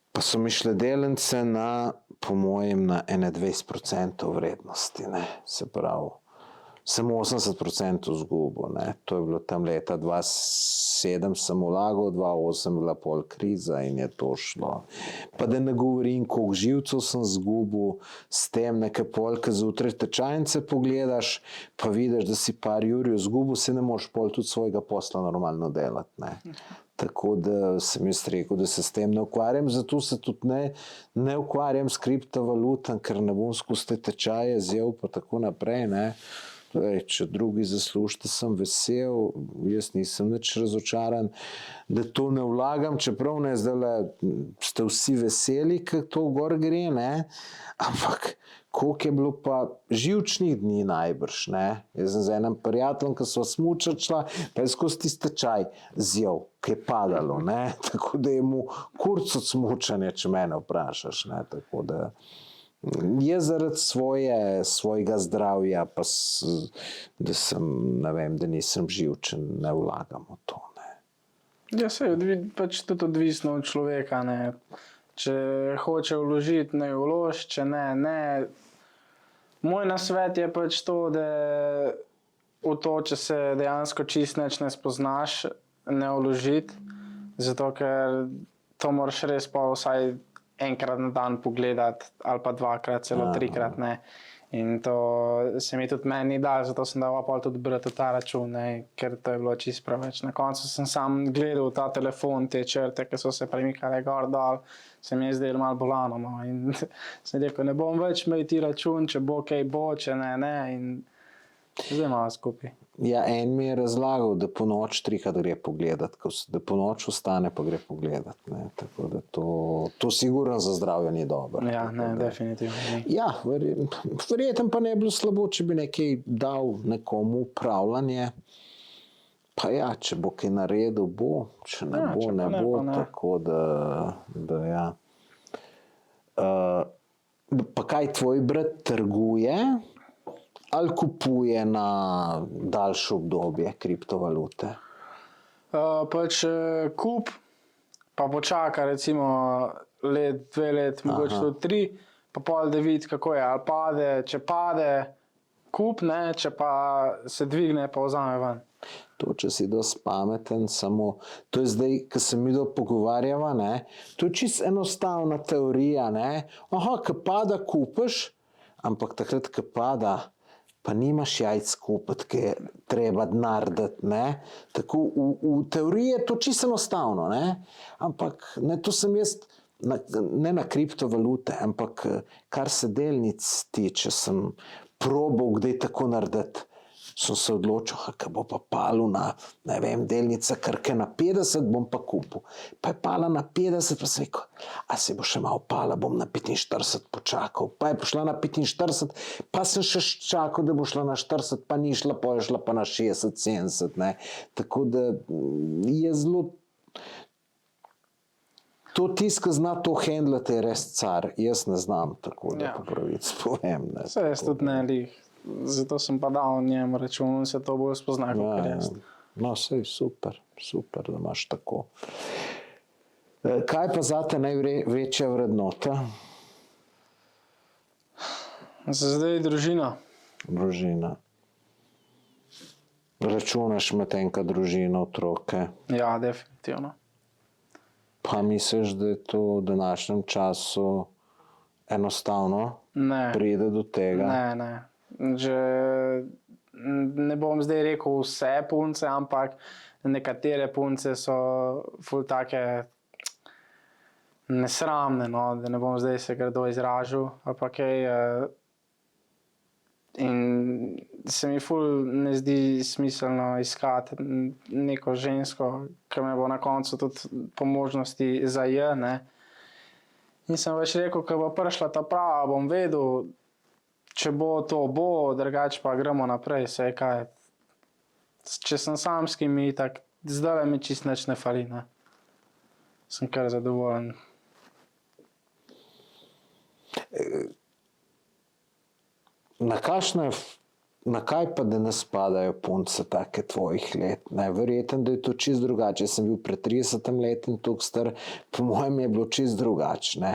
pa so mi šle delnice na, po mojem, na 21% vrednosti, ne, se pravi, sem 80% izgubil, ne. To je bilo tam leta 2007 sem vlagal, 2008 je bila pol kriza in je to šlo. Pa da ne govorim, koliko živcev sem izgubil s tem, nekaj pol, ko zjutraj tečajnice pogledaš, pa vidiš, da si par jurjev izgubil, se ne moreš pol tudi svojega posla normalno delati, ne. Tako da sem jaz rekel, da se s tem ne ukvarjam, zato se tudi ne ukvarjam s kriptovalutam, ker ne bom skozi te tečaje zjel pa tako naprej, ne. Če drugi zaslužite, sem vesel, jaz nisem nič razočaran, da to ne vlagam, čeprav ne zdajle ste vsi veseli, ko to gor gre, ne, ampak koliko je bilo pa živčnih dni najbrž, ne. Jaz sem z enim prijateljem, ko sva smučala, pa je skozi tisti tečaj zjel, ki je padalo, ne, tako da je mu kurc od smučanja, če mene vprašaš, ne, tako da je zaradi svojega zdravja, pa da sem, ne vem, da nisem živčen, ne vlagam v to, ne.
Ja, se je pač tudi odvisno od človeka, ne. Če hoče vložiti, ne vloži, če ne, ne. Moj nasvet je pač to, da v to, če se dejansko čist nič ne spoznaš, ne vložiti, zato ker to moraš res pa vsaj enkrat na dan pogledati, ali pa dvakrat, celo trikrat, ne. In to se mi tudi meni dal, zato sem dal pol tudi brati ta račun, ne, ker to je bilo čisto preveč. Na koncu sem sam gledal ta telefon, te črte, ki so se premikale gor dol, se mi je zdelo malo bolano, no, in sem rekel, ne bom več imel ti račun, če bo kaj bo, če ne, in zdaj malo skupaj.
Ja, en mi je razlagal, da po noč trikrat gre pogledat, da po noč vstane pa gre pogledat, ne, tako da to sigurno za zdravje ni dobro.
Ja, ne, definitivno ni.
Ja, verjetno pa ne bi bilo slabo, če bi nekaj dal nekomu upravljanje, pa ja, če bo kaj naredil, bo, če ne
Ja,
bo,
če pa
ne
ne,
bo,
pa ne.
tako da ja. Pa kaj tvoj brat trguje ali kupuje na daljše obdobje kriptovalute?
Pač kup, pa počaka recimo let, 2 let, mogoče tudi 3, pa pol da vidi, kako je, ali pade, če pade, kup, ne, če pa se dvigne, pa vzame ven.
To, če si dosti pameten, samo, to je zdaj, ko se mi pogovarjava, ne, to je čisto enostavna teorija, ne, ko pada, kupiš, ampak takrat, ko pada, pa nimaš jajc kupiti, ki je treba denar dati, ne, tako v teoriji je to čisto enostavno, ne, ampak ne, to sem jaz, ne na kriptovalute, ampak kar se delnic tiče, sem probal kdaj tako narediti, sem se odločil, ko bo pa palil na, ne vem, delnica Krke na 50, bom pa kupil. Pa je pala na 50, pa sem rekel, a se bo še malo pala, bom na 45 počakal. Pa je pošla na 45, pa sem še čakal, da bo šla na 40, pa ni šla, pa je šla pa na 60, 70, ne. Tako da je zelo, to tisti, ki zna to handlati, je res car. Jaz ne znam tako, da po pravici povem, ne.
Se jaz tudi ne lih. Zato sem pa dal njemu račun, se to bolj spozna, kot jaz.
No, sej, super, da imaš tako. Kaj pa zate največja vrednota?
Za zdaj družina.
Družina. Računaš med enka družino, otroke?
Ja, definitivno.
Pa misliš, da je to v današnjem času enostavno?
Ne.
Pride do tega?
Ne. Že ne bom zdaj rekel vse punce, ampak nekatere punce so ful take nesramne, no, da ne bom zdaj se grdo izražal, ampak in se mi ful ne zdi smiselno iskati neko žensko, ki me bo na koncu tudi po možnosti ne. In sem več rekel, ko bo prišla ta prava, bom vedel, če bo to bo, drugače pa gremo naprej, saj kaj. Če sem samski, mi tak, zdaj mi čist nič ne fali, ne. Sem kar zadovoljen.
Na kakšne na kaj pa da nas spadajo punce take tvojih let? Verjetno, da je to čist drugače. Jaz sem bil pred 30 leti in toliko star, po mojem je bilo čist drugače, ne.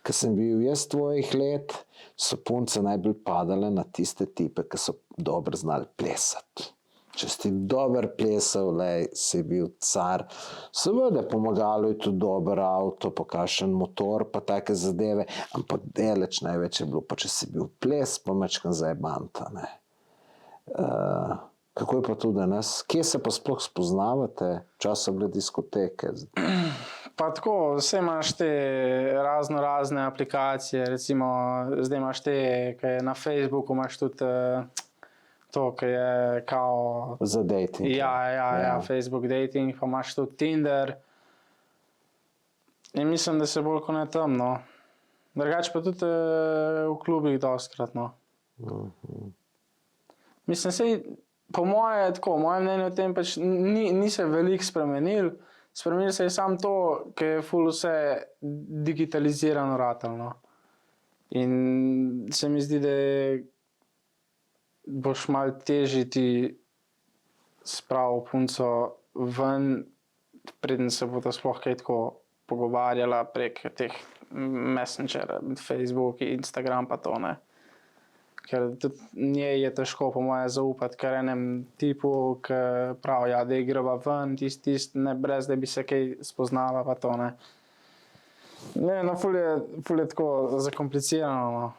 Ko sem bil jaz tvojih let, so punce najbolj padale na tiste tipe, ki so dobro znali plesati. Če si dober plesal, si bil car. Seveda, pomagalo je tudi dober avto, pa kakšen motor, pa take zadeve, ampak daleč največ je bilo, pa če si bil ples, pa majčkeno zajebanta, ne. Kako je pa tu danes? Kje se pa sploh spoznavate? Včasih so bile diskoteke.
Pa tako, vse imaš te razne aplikacije, recimo zdaj imaš te, ki je na Facebooku, imaš tudi to, ki je kao...
Za dating.
Ja, Facebook dating, pa imaš tudi Tinder. In mislim, da se bolj kot ne tam, no. Drugače pa tudi v klubih dostikrat, no. Mislim, sej, po moje je tako, moje mnenje o tem pač ni se veliko spremenil. Spremenil se je samo to, ker je ful vse digitalizirano ratalo, no. In se mi zdi, da boš malo težje ti spravil punco ven, preden se bodo sploh kaj tako pogovarjala prek teh Messengerja, Facebook, Instagram pa to, ne. Ker tudi njej je težko po moje zaupati kar enem tipu, ki pravi, ja, da greva ven, ne, brez da bi se kaj spoznala pa to, ne. Ne, no, ful je tako zakomplicirano, no.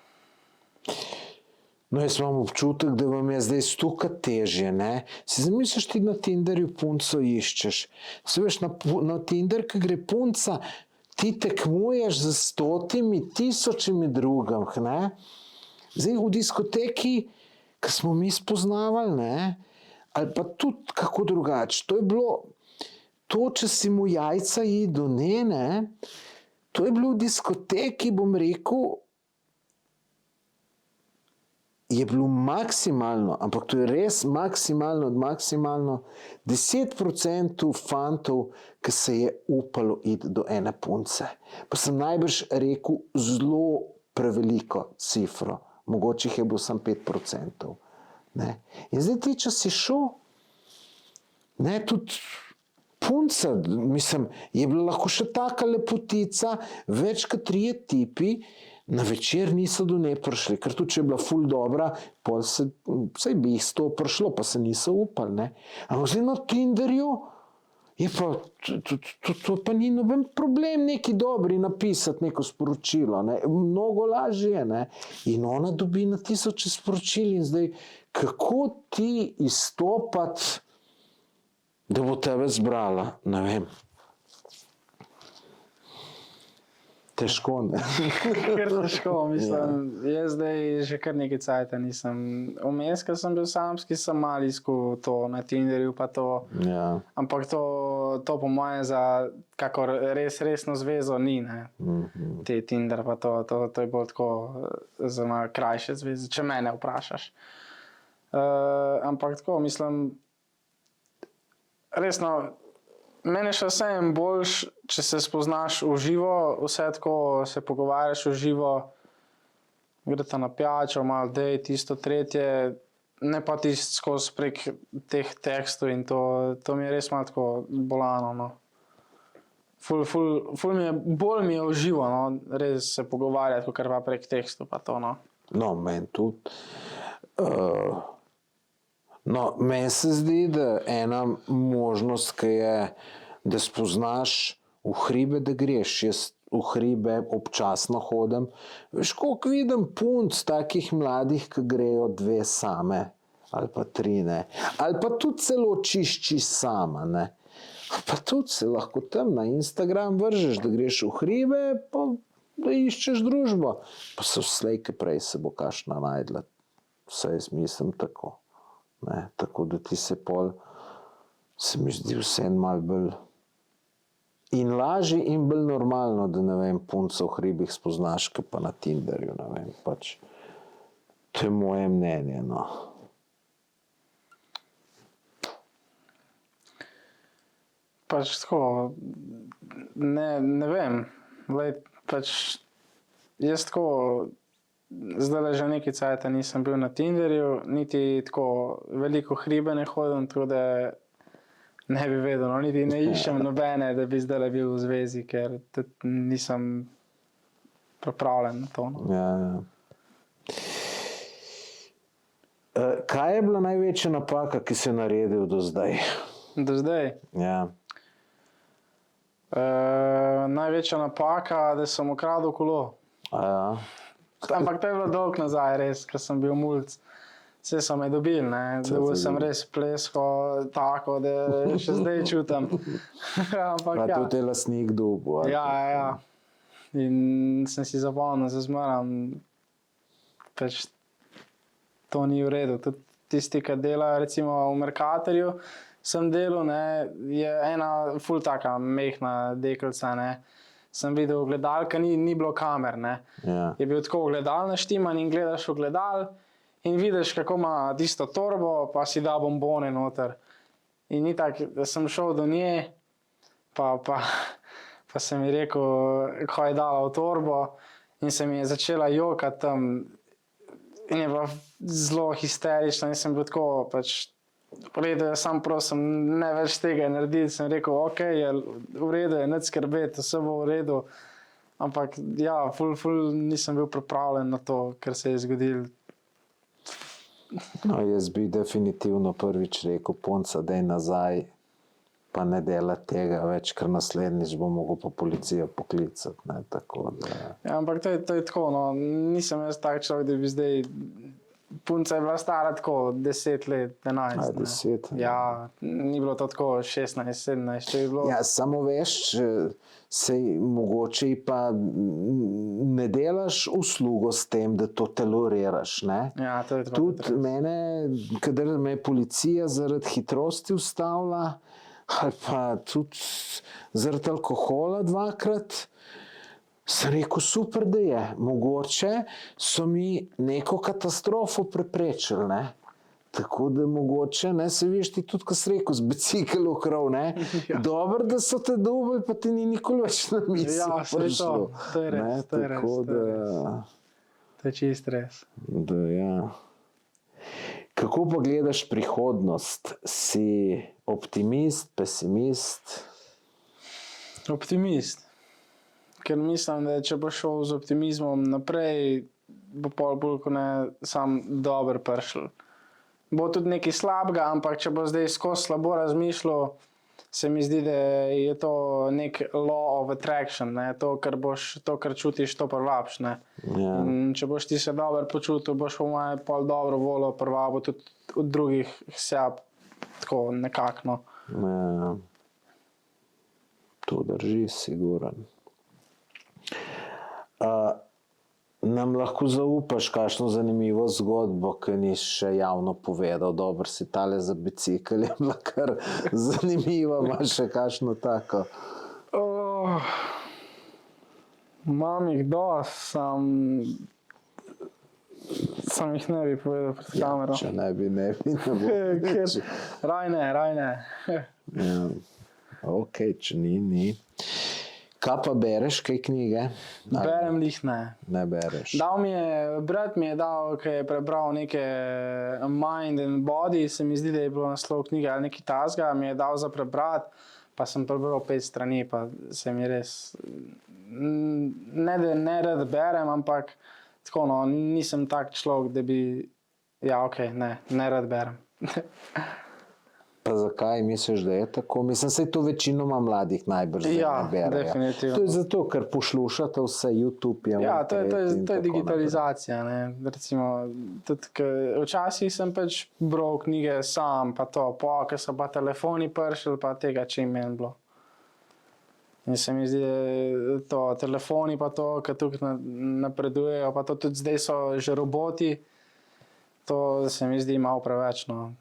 No, jaz imam občutek, da vam je zdaj stokrat težje, ne. Si zamisliš, ti na Tinderju punco iščeš. Se veš, na Tinder, ko gre punca, ti tekmuješ z 100.000 drugim, ne. Zdaj v diskoteki, ko smo mi spoznavali, ne, ali pa tudi kako drugače, to je bilo, to, če si mu jajca jedel, ne, to je bilo v diskoteki, bom rekel, je bilo maksimalno, ampak to je res maksimalno, 10% fantov, ki se je upalo iti do ene punce. Pa sem najbrž rekel zelo preveliko cifro, mogoče jih je bilo samo 5%. Ne? In zdaj ti, če si šel, ne, tudi punca, mislim, je bila lahko še taka lepotica, več kot 3 tipi, na večer niso do nje prišli, ker tudi, če je bila ful dobra, saj bi jih 100 prišlo, pa se niso upali, ne. Ampak zdaj na Tinderju je pa, to pa ni noben problem neki dobri napisati neko sporočilo, ne. Mnogo lažje, ne. In ona dobi na 1000 sporočil in zdaj, kako ti izstopati, da bo tebe zbrala, ne vem. Težko, ne.
Ker težko, mislim, jaz zdaj že kar nekaj cajta nisem. Vmes, ko sem bil samski, sem malo iskal to na Tinderju pa to.
Ja.
Ampak to po moje za kakor resno zvezo ni, ne. Te Tinder pa to je bolj tako za malo krajše zveze, če mene vprašaš. Ampak tako, mislim, resno, meni še vseeno boljš, če se spoznaš v živo, vse tako se pogovarjaš v živo, greta na pijačo, malo dejt, tisto tretje, ne pa tisto skozi prek teh tekstov in to mi je res malo tako bolano, no. Ful mi je, bolj mi je v živo, no, res se pogovarjati, kakor pa prek tekstov pa to, no.
No, meni tudi. No, meni se zdi, da ena možnost, ki je, da spoznaš v hribe, da greš. Jaz v hribe občasno hodim. Veš, koliko vidim punc takih mladih, ki grejo 2 same, ali pa 3, ne. Ali pa tudi celo čist sama, ne. Pa tudi se lahko tam na Instagram vržeš, da greš v hribe, pa da iščeš družbo. Pa se slej, ki prej se bo kakšna najdla. Vsaj jaz mislim tako. Ne, tako da ti se pol, se mi zdi vse malo bolj in lažje in bolj normalno, da ne vem, punco v hribih spoznaš, ki pa na Tinderju, ne vem, pač to je moje mnenje, no.
Pač tako, ne vem, glej, pač jaz tako zdaj že nekaj cajta nisem bil na Tinderju, niti tako veliko hribe ne hodim, tako da ne bi vedel, no, niti ne iščem nobene, da bi zdaj bil v zvezi, ker tudi nisem pripravljen na to. No.
Ja. Kaj je bila največja napaka, ki si naredil do zdaj?
Do zdaj?
Ja.
Največja napaka, da sem ukradel kolo.
Ja.
Ampak to je bilo dolg nazaj, res, ker sem bil mulc. Vse so me dobili, dobil sem res plesko, tako, da še zdaj čutim. Ampak,
Pa tudi je lastnik dobil.
Ja. In sem si zapomnil, da se zmeram, pač to ni v redu. Tudi tisti, ki delajo recimo v Mercatorju, sem delal, je ena ful taka mehna deklica, sem videl gledalka, ni bilo kamer,
Ja.
Je bil tako gledal naštiman in gledaš v gledal in vidiš, kako ima tisto torbo, pa si da bombone noter. In ni tako, da sem šel do nje, pa sem ji rekel, ko je dala v torbo in se mi je začela jokati tam in je bila zelo histerična in sem bil tako, pač v redu, jaz sam prosim, ne več tega narediti. Sem rekel, ok, je v redu, je nič skrbeti, vse bo v redu. Ampak ja, ful nisem bil pripravljen na to, kar se je zgodilo.
No, jaz bi definitivno prvič rekel, punca, daj nazaj, pa ne dela tega več, ker naslednjič bo mogel pa policijo poklicati. Tako da...
Ja, ampak to je tako, no, nisem jaz tak človek, da bi zdaj... Punca je bila stara tako 10 let, 11.
10.
Ja, ni bilo to tako 16, 17. Bilo...
Ja, samo veš, sej mogoče pa ne delaš uslugo s tem, da to toleriraš.
Ja, to je
tudi mene, kadar me je policija zaradi hitrosti ustavila, ali pa tudi zaradi alkohola 2-krat, sem rekel, super, da je. Mogoče so mi neko katastrofo preprečili. Tako da mogoče, se veš ti tudi, ko si rekel, z bicikl okrov,
Ja.
Dobro, da so te dobili, pa ti ni nikoli več na misel prišlo.
To je res, to je res.
Tako da...
To je čist res.
Da, ja. Kako pa gledaš prihodnost? Si optimist, pesimist?
Optimist. Ker mislim, da če bo šel z optimizmom naprej, bo bolj kot ne sam dober prišel. Bo tudi nekaj slabega, ampak če bo zdaj skozi slabo razmišljal, se mi zdi, da je to nek law of attraction, to, kar čutiš, to prvabiš.
Ja.
Če boš ti se dobro počutil, boš po mojem pol dobro voljo prvabil tudi od drugih seb, tako nekakno.
Ja. To drži, siguren. Nam lahko zaupaš kakšno zanimivo zgodbo, ki nisi še javno povedal? Dobro, si tale za bicikl, je bila kar zanimiva, imaš še kakšno tako?
Imam jih dosti, sam jih ne bi povedal pred kamero.
Če ne bi, ne bo.
Raj ne.
Ja. Ok, če ni. Kaj pa bereš, kaj knjige?
Berem jih ne.
Ne bereš.
Brat mi je dal, ki je prebral neke Mind and Body, se mi zdi, da je bilo naslov knjige ali nekaj tasga, mi je dal za prebrati, pa sem prebral 5 strani, pa se mi res, ne da ne rad berem, ampak tako, no, nisem tak človek, da bi, ja, ok, ne rad berem.
Pa zakaj misliš, da je tako? Mislim, da je to večinoma mladih najbrž ne berejo.
Definitivno.
To je zato, ker poslušate vse YouTube.
Ja, to je digitalizacija. Recimo, tudi, včasih sem pač bral knjige sam, pa to, ko so pa telefoni prišli, pa tega čim meni bilo. In se mi zdi, da to telefoni pa to, ki tukaj napredujejo, pa to tudi zdaj so že roboti, to se mi zdi malo preveč, no.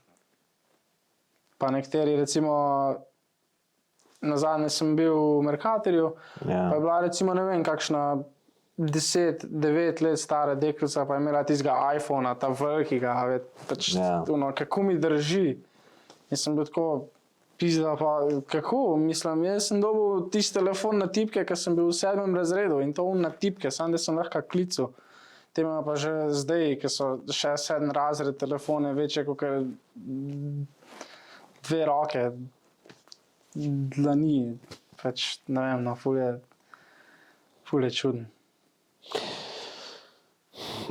Pa nekateri, recimo, nazadnje sem bil v Mercatorju,
Ja.
pa je bila recimo, ne vem, kakšna 10-9 let stara deklica, pa je imela tistega iPhona, ta velikega, pač,
Ja.
kako mi drži. In sem bil tako, pizda, pa kako, mislim, jaz sem dobil tisti telefon na tipke, ker sem bil v 7. razredu in to na tipke, samo da sem lahko klical. Te imajo pa že zdaj, ki so 6-7 razred telefone, večje kot 2 roke, dlani, pač ne vem, no, ful je čuden.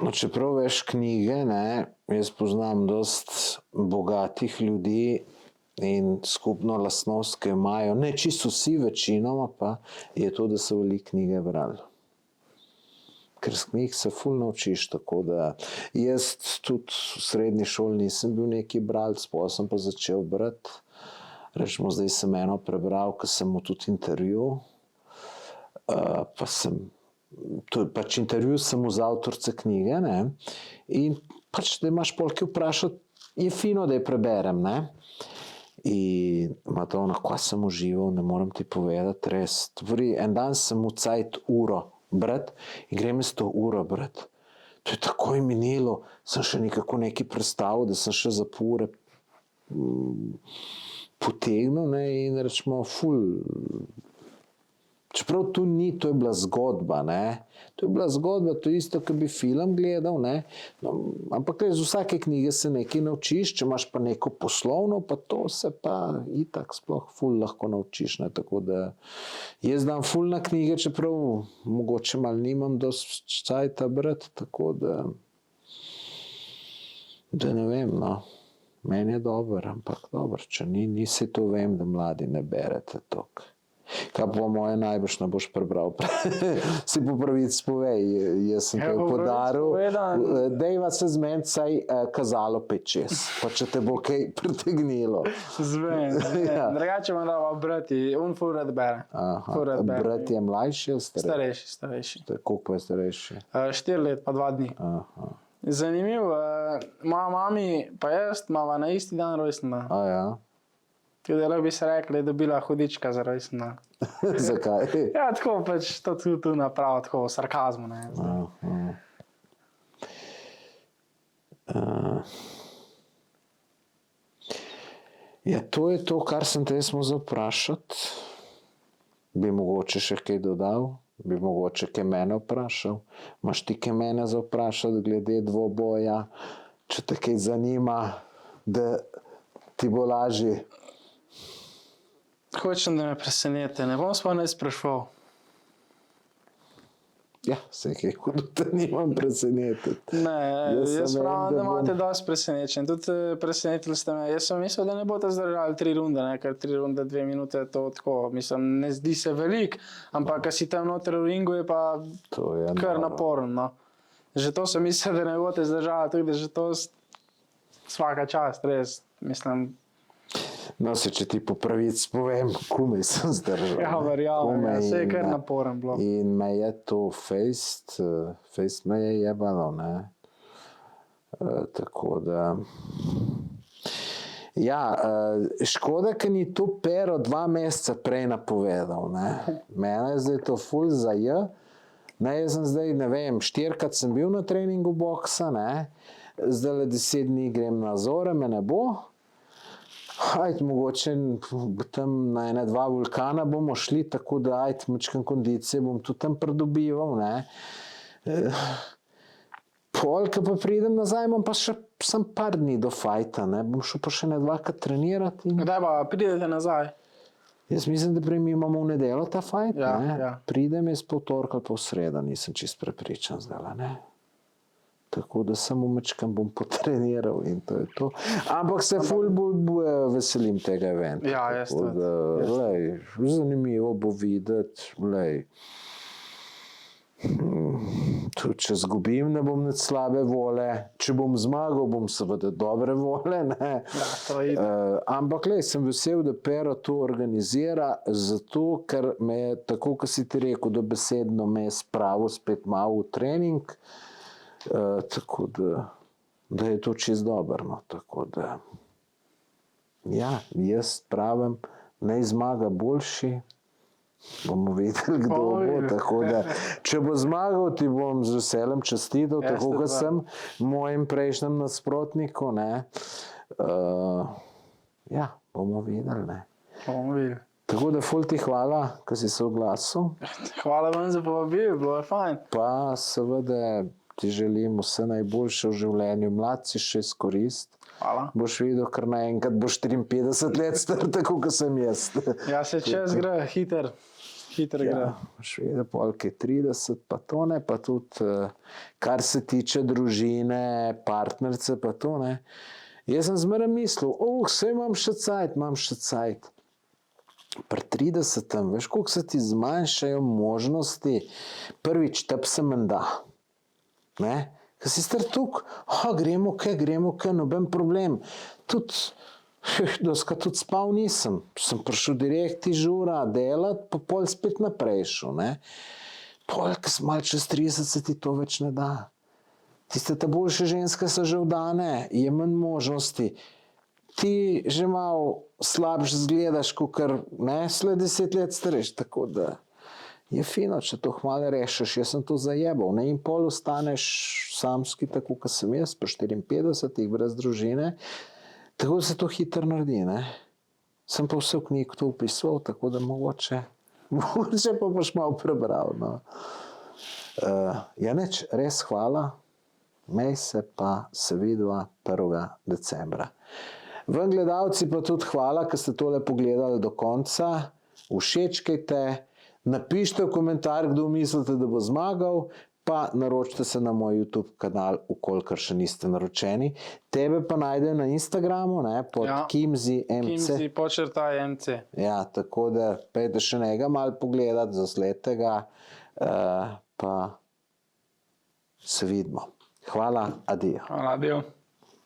No, čeprav veš knjige, ne, jaz poznam dost bogatih ljudi in skupno lastnost, ki imajo, ne čisto vsi, večinoma pa je to, da so veliko knjige brali. Ker z knjig se ful naučiš, tako da jaz tudi v srednji šoli nisem bil neki bralec, potem sem pa začel brati. Rečemo, zdaj sem eno prebral, ker sem mu tudi intervju, pač intervju sem mu z avtorice knjige, ne, in pač, da imaš polk vprašati, je fino, da je preberem, ne. In ima to ono, ko sem užival, ne moram ti povedati, res. En dan sem mu cajt uro brati in grem jaz to uro brati. To je takoj minilo, sem še nekako nekaj predstavil, da sem še za pol ure potegnil, ne, in rečemo, ful. Čeprav tu ni, to je bila zgodba, ne. To je bila zgodba, to je isto, kot bi film gledal, ne. No, ampak iz vsake knjige se nekaj naučiš, če imaš pa neko poslovno, pa to se pa itak sploh ful lahko naučiš, ne. Tako da jaz dam ful na knjige, čeprav mogoče malo nimam dosti časa brati, tako da ne vem, no. Meni je dobro, ampak dobro, če nisi to vem, da mladi ne berete toliko. Kaj pa moje najbrž ne boš prebral? Si po pravici povej, jaz sem te podaril. Dejva se zmeniti, saj kazalo 5-6, pa če te bo kaj pritegnilo.
Zmen. Drugače imam dava brati, on ful rad bere.
Brat je mlajši ali
starejši? Starejši.
Koliko je starejši?
4 let pa 2 dni. Zanimivo, moja mami pa jaz imava na isti dan rojsten dan.
Ja.
Tudi bi se rekli, da je dobila hudička za rojsten dan.
Zakaj?
Ja, tako pač to tu napravo, tako v sarkazmu, ne.
Ja, to je to, kar sem te smo zaprašati. Bi mogoče še kaj dodal? Bi mogoče kaj mene vprašal? Imaš ti kaj mene za vprašati glede dvoboja? Če te kaj zanima, da ti bo lažje?
Hočem, da me presenete, ne bom sploh ne sprašval.
Ja, se je kaj, da nimam presenetiti.
Ne, jaz pravim, da imate dosti presenečen. Tudi presenetili ste me. Jaz sem mislil, da ne boste zdržali 3 runde, ne? Ker 3 runde, 2 minute, to tako. Mislim, ne zdi se veliko, ampak ko si tam noter v ringu, je pa kar naporno. No? Že to sem mislil, da ne boste zdržali, tudi da že to svaka čast, res, mislim.
No, če ti po pravici povem, komaj sem zdržal.
Ja, verjamem, vse je kar naporen bilo.
In me je to fejst me je jebalo, ne. Tako da. Ja, škoda, ker ni to Pero 2 meseca prej napovedal, ne. Mene je zdaj to ful za J. Ne, jaz sem zdaj, ne vem, 4-krat sem bil na treningu boksa, ne. Zdajle 10 dni grem na Zore, me ne bo. Ajde, mogoče tam na 1-2 vulkana bomo šli, tako da ajde, mačkam kondicije bom tudi tam pridobival, ne. Pol, ko pa pridem nazaj, imam pa še sam par dni do fajta, ne. Bom šel pa še 1-2-krat trenirati.
Kdaj pa pridete nazaj?
Jaz mislim, da mi imamo v nedeljo ta fajt, ne.
Ja.
Pridem jaz po torek ali pa v sredo, nisem čist prepričan zdajle, ne. Tako da samo mačkam bom potreniral in to je to. Ampak se ful veselim tega eventa.
Ja, jaz tudi.
Zanimivo bo videti, tudi če zgubim, ne bom nič slabe vole. Če bom zmagal, bom seveda dobre vole, ne.
Ja, to je.
Ampak sem vesel, da Pero to organizira, zato ker me je, tako kot si ti rekel, dobesedno me je spravil spet malo v trening. Tako da je to čist dobro, no, tako da ja, jaz pravim, naj zmaga boljši, bomo videli, kdo bo, tako da če bo zmagal, ti bom z veseljem čestital, tako kot sem mojim prejšnjem nasprotniku, ne. Ja, bomo videli, ne.
Bomo videli.
Tako da ful ti hvala, ko si se oglasil.
Hvala vam za povabilo, bilo je fajn.
Pa seveda, ti želim vse najboljše v življenju, mlad si še izkorist.
Hvala.
Boš videl, kar naenkrat boš 53 let star, tako kot sem jaz.
Ja, se čas gre, hiter gre.
Boš videl, polk je 30, pa to ne, pa tudi, kar se tiče družine, partnerice, pa to ne. Jaz sem zmeraj mislil, saj imam še cajt. Pri 30, veš, koliko se ti zmanjšajo možnosti, prvič, tep se menda, ne? Ker si star tuk, gremo kaj, noben problem. Doskrat tudi spal nisem, sem prišel direkt iz žura delat, pa pol spet naprej šel, ne. Pol, ko si malo čez 30, se ti to več ne da. Tiste ta boljše ženske so že vdane, je manj možnosti. Ti že malo slabš zgledaš, kakor, ne, sled 10 let stareš, tako da je fino, če to hmalo rešiš. Jaz sem to zajebal, ne, in pol ostaneš samski, tako kot sem jaz, pri 54, brez družine, tako da se to hitro naredi, ne. Sem pa vse v knjigu to upisoval, tako da mogoče pa boš malo prebral, no. Ja, neč, res hvala, mej se pa se vidva 1. decembra. Vam gledalci pa tudi hvala, ker ste tole pogledali do konca, všečkajte, napišite v komentar, kdo mislite, da bo zmagal, pa naročite se na moj YouTube kanal, ukolikor še niste naročeni. Tebe pa najdem na Instagramu, ne, pod KimziMC.
Kimzi_MC.
Ja, tako da pejte še njega malo pogledat, zasledite ga, pa se vidimo. Hvala, adijo.
Hvala, adijo.